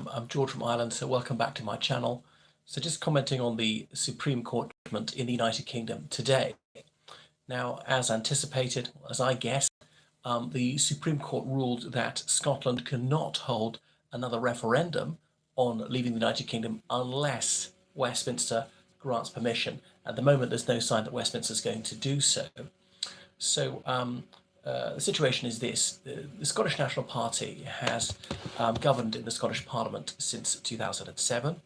I'm George from Ireland, so welcome back to my channel. So just commenting on the Supreme Court judgment in the United Kingdom today. Now, as anticipated, as I guessed, the Supreme Court ruled that Scotland cannot hold another referendum on leaving the United Kingdom unless Westminster grants permission. At the moment, there's no sign that Westminster is going to do so. So the situation is this. The Scottish National Party has governed in the Scottish Parliament since 2007,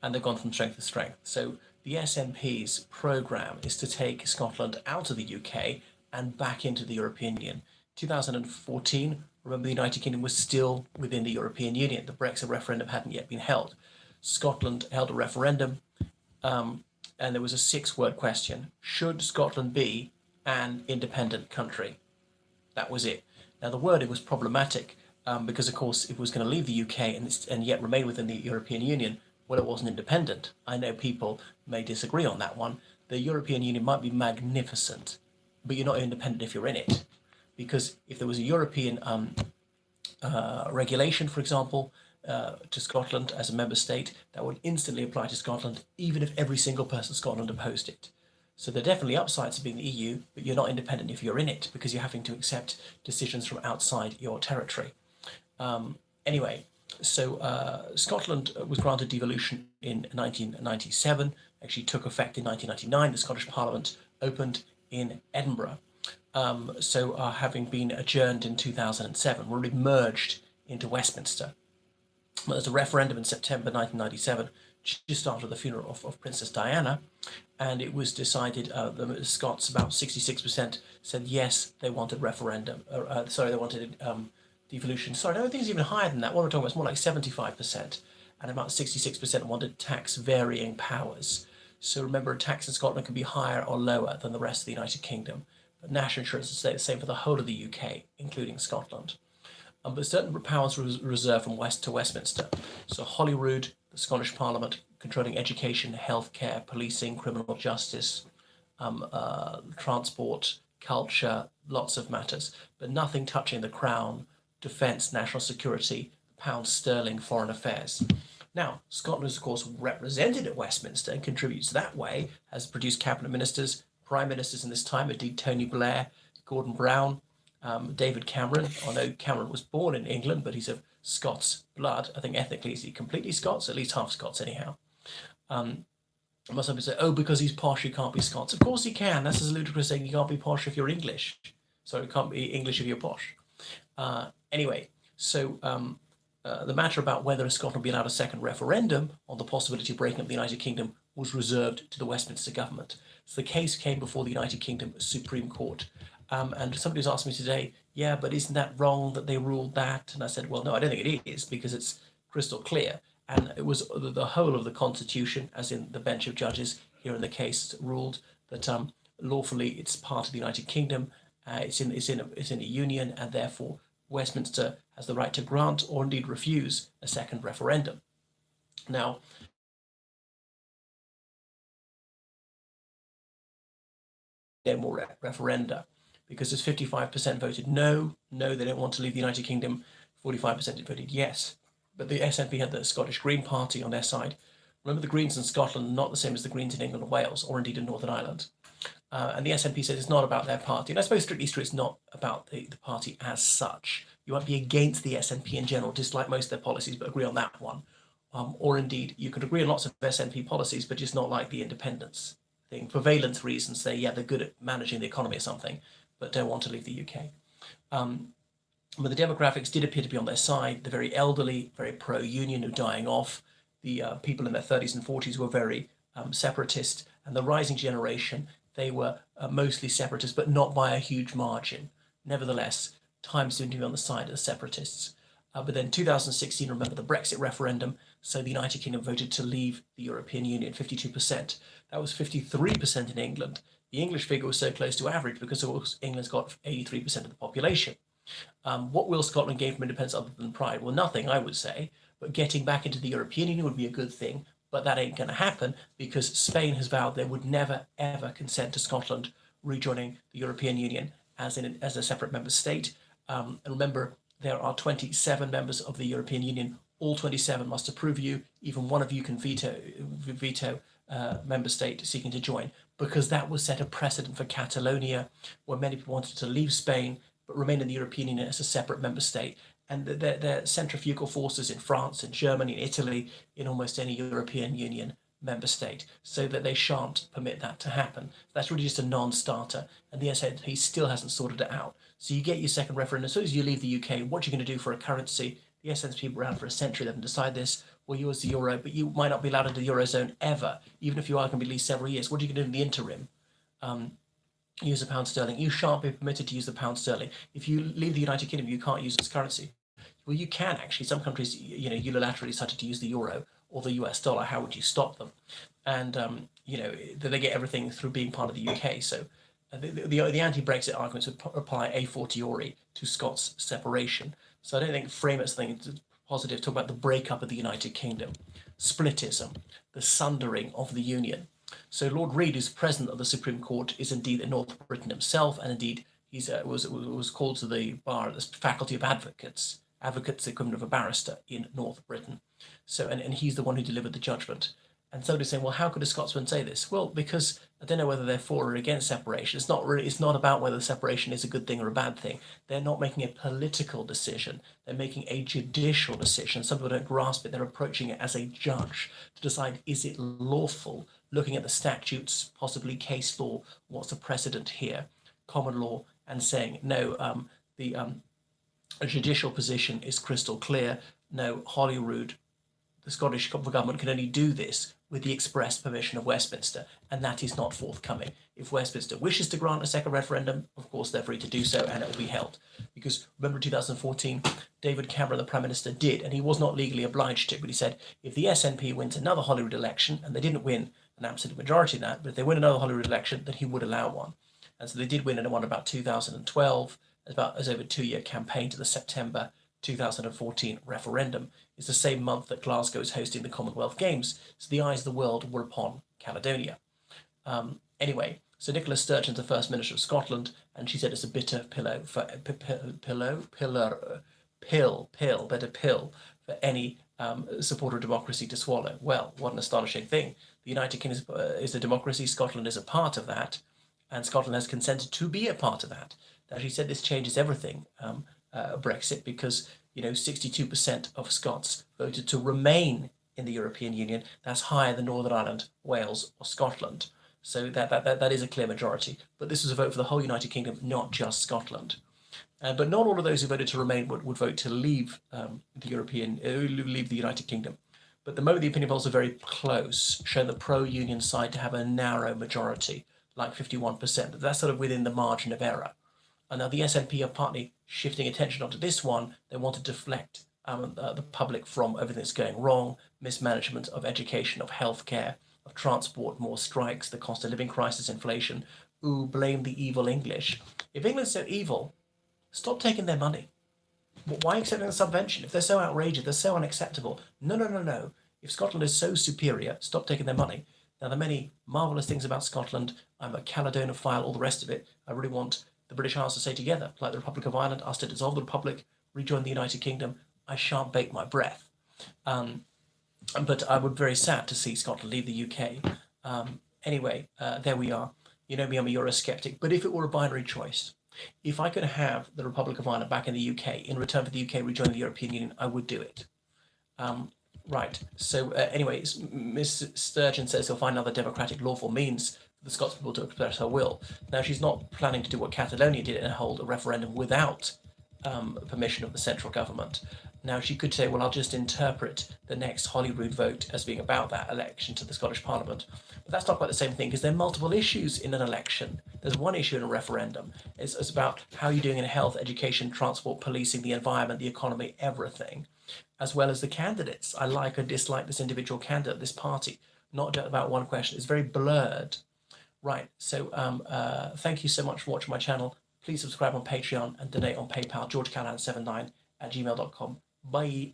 and they've gone from strength to strength. So the SNP's programme is to take Scotland out of the UK and back into the European Union. 2014, remember, the United Kingdom was still within the European Union. The Brexit referendum hadn't yet been held. Scotland held a referendum, and there was a 6-word question: should Scotland be an independent country? That was it. Now, the wording was problematic because, of course, if it was going to leave the UK and yet remain within the European Union, well, it wasn't independent. I know people may disagree on that one. The European Union might be magnificent, but you're not independent if you're in it. Because if there was a European regulation, for example, to Scotland as a member state, that would instantly apply to Scotland, even if every single person in Scotland opposed it. So there are definitely upsides to being the EU, but you're not independent if you're in it, because you're having to accept decisions from outside your territory. Anyway, so Scotland was granted devolution in 1997, actually took effect in 1999. The Scottish Parliament opened in Edinburgh. Having been adjourned in 2007, were merged into Westminster. Well, there's a referendum in September 1997, just after the funeral of Princess Diana, and it was decided, the Scots, about 66%, said yes, they wanted referendum. They wanted devolution. Sorry, no, I think it's even higher than that. What we're talking about is more like 75%, and about 66% wanted tax varying powers. So remember, a tax in Scotland can be higher or lower than the rest of the United Kingdom. But national insurance is the same for the whole of the UK, including Scotland. But certain powers were reserved from West to Westminster. So Holyrood, the Scottish Parliament, controlling education, healthcare, policing, criminal justice, transport, culture, lots of matters, but nothing touching the Crown, defence, national security, pound sterling, foreign affairs. Now, Scotland is, of course, represented at Westminster and contributes that way, has produced cabinet ministers, prime ministers in this time, indeed Tony Blair, Gordon Brown, David Cameron. Although Cameron was born in England, but he's of Scots blood. I think ethnically he's completely Scots, at least half Scots anyhow. Most people say, oh, because he's posh, he can't be Scots. Of course he can. That's as ludicrous saying you can't be posh if you're English. Sorry, you can't be English if you're posh. Anyway, so the matter about whether Scotland would be allowed a second referendum on the possibility of breaking up the United Kingdom was reserved to the Westminster government. So the case came before the United Kingdom Supreme Court. And somebody's asked me today, yeah, but isn't that wrong that they ruled that? And I said, well, no, I don't think it is, because it's crystal clear. And it was the whole of the Constitution, as in the bench of judges here in the case, ruled that lawfully it's part of the United Kingdom, it's in a union, and therefore Westminster has the right to grant or indeed refuse a second referendum. Now, there are more referenda, because there's 55% voted no, they don't want to leave the United Kingdom, 45% voted yes. But the SNP had the Scottish Green Party on their side. Remember, the Greens in Scotland are not the same as the Greens in England or Wales, or indeed in Northern Ireland. And the SNP says it's not about their party. And I suppose strictly speaking, it's not about the party as such. You might be against the SNP in general, dislike most of their policies, but agree on that one. Or indeed, you could agree on lots of SNP policies, but just not like the independence thing. For valence reasons, say, yeah, they're good at managing the economy or something, but don't want to leave the UK. But the demographics did appear to be on their side. The very elderly, very pro-union, who are dying off. The people in their 30s and 40s were very separatist. And the rising generation, they were mostly separatist, but not by a huge margin. Nevertheless, time seemed to be on the side of the separatists. But then 2016, remember the Brexit referendum, so the United Kingdom voted to leave the European Union, 52%. That was 53% in England. The English figure was so close to average because, of course, England's got 83% of the population. What will Scotland gain from independence other than pride? Well, nothing, I would say, but getting back into the European Union would be a good thing, but that ain't going to happen because Spain has vowed they would never, ever consent to Scotland rejoining the European Union as a separate member state. And remember, there are 27 members of the European Union, all 27 must approve you. Even one of you can veto member state seeking to join, because that would set a precedent for Catalonia, where many people wanted to leave Spain but remain in the European Union as a separate member state. And their centrifugal forces in France, in Germany, in Italy, in almost any European Union member state, so that they shan't permit that to happen. That's really just a non-starter, and the SNP still hasn't sorted it out. So you get your second referendum. As soon as you leave the UK, what are you going to do for a currency? The SNP were around for a century. They haven't decided this. Well, you use the euro, but you might not be allowed into the eurozone ever, even if you are going to be at least several years. What are you going to do in the interim? Use the pound sterling. You shan't be permitted to use the pound sterling. If you leave the United Kingdom, you can't use its currency. Well, you can actually. Some countries, unilaterally started to use the euro or the US dollar. How would you stop them? And they get everything through being part of the UK. So the anti-Brexit arguments would apply a fortiori to Scots separation. So I don't think frame it as something positive. Talk about the breakup of the United Kingdom, splitism, the sundering of the Union. So Lord Reid, who's president of the Supreme Court, is indeed in North Britain himself, and indeed he was called to the bar at the Faculty of Advocates the equivalent of a barrister in North Britain. So and he's the one who delivered the judgment. And somebody's saying, well, how could a Scotsman say this? Well, because I don't know whether they're for or against separation. It's not about whether separation is a good thing or a bad thing. They're not making a political decision. They're making a judicial decision. Some people don't grasp it. They're approaching it as a judge to decide, is it lawful? Looking at the statutes, possibly case law, what's the precedent here? Common law, and saying, no, the judicial position is crystal clear. No, Holyrood, the Scottish government can only do this with the express permission of Westminster, and that is not forthcoming. If Westminster wishes to grant a second referendum, of course they're free to do so, and it will be held. Because remember, in 2014, David Cameron, the Prime Minister, did, and he was not legally obliged to, but he said, if the SNP wins another Holyrood election, and they didn't win an absolute majority of that, but if they win another Holyrood election, then he would allow one. And so they did win one about 2012, as over a 2-year campaign to the September 2014 referendum. It's the same month that Glasgow is hosting the Commonwealth Games, so the eyes of the world were upon Caledonia. Anyway, so Nicola Sturgeon's the First Minister of Scotland, and she said it's a bitter pill for any supporter of democracy to swallow. Well, what an astonishing thing. The United Kingdom is a democracy, Scotland is a part of that, and Scotland has consented to be a part of that. Now, she said this changes everything, Brexit, because 62% of Scots voted to remain in the European Union. That's higher than Northern Ireland, Wales, or Scotland. So that is a clear majority. But this was a vote for the whole United Kingdom, not just Scotland. But not all of those who voted to remain would vote to leave leave the United Kingdom. But the moment the opinion polls are very close, showing the pro-union side to have a narrow majority, like 51%. That's sort of within the margin of error. And now the SNP are partly shifting attention onto this one. They want to deflect the public from everything that's going wrong, mismanagement of education, of healthcare, of transport, more strikes, the cost of living crisis, inflation. Ooh, blame the evil English. If England's so evil, stop taking their money. Why accepting a subvention? If they're so outrageous, they're so unacceptable. No. If Scotland is so superior, stop taking their money. Now, there are many marvellous things about Scotland. I'm a Caledonophile, all the rest of it. I really want the British Isles to stay together, like the Republic of Ireland, us to dissolve the Republic, rejoin the United Kingdom. I shan't bake my breath. But I would be very sad to see Scotland leave the UK. Anyway, there we are. You know me, I'm a Eurosceptic. But if it were a binary choice, if I could have the Republic of Ireland back in the UK in return for the UK rejoining the European Union, I would do it. Right. So anyway, Ms. Sturgeon says he'll find another democratic, lawful means for the Scots people to express her will. Now, she's not planning to do what Catalonia did and hold a referendum without permission of the central government. Now, she could say, well, I'll just interpret the next Holyrood vote as being about that election to the Scottish Parliament. But that's not quite the same thing, because there are multiple issues in an election. There's one issue in a referendum. It's about how you're doing in health, education, transport, policing, the environment, the economy, everything, as well as the candidates. I like or dislike this individual candidate, this party, not about one question. It's very blurred. Right, so thank you so much for watching my channel. Please subscribe on Patreon and donate on PayPal, georgecallahan79@gmail.com. Bye.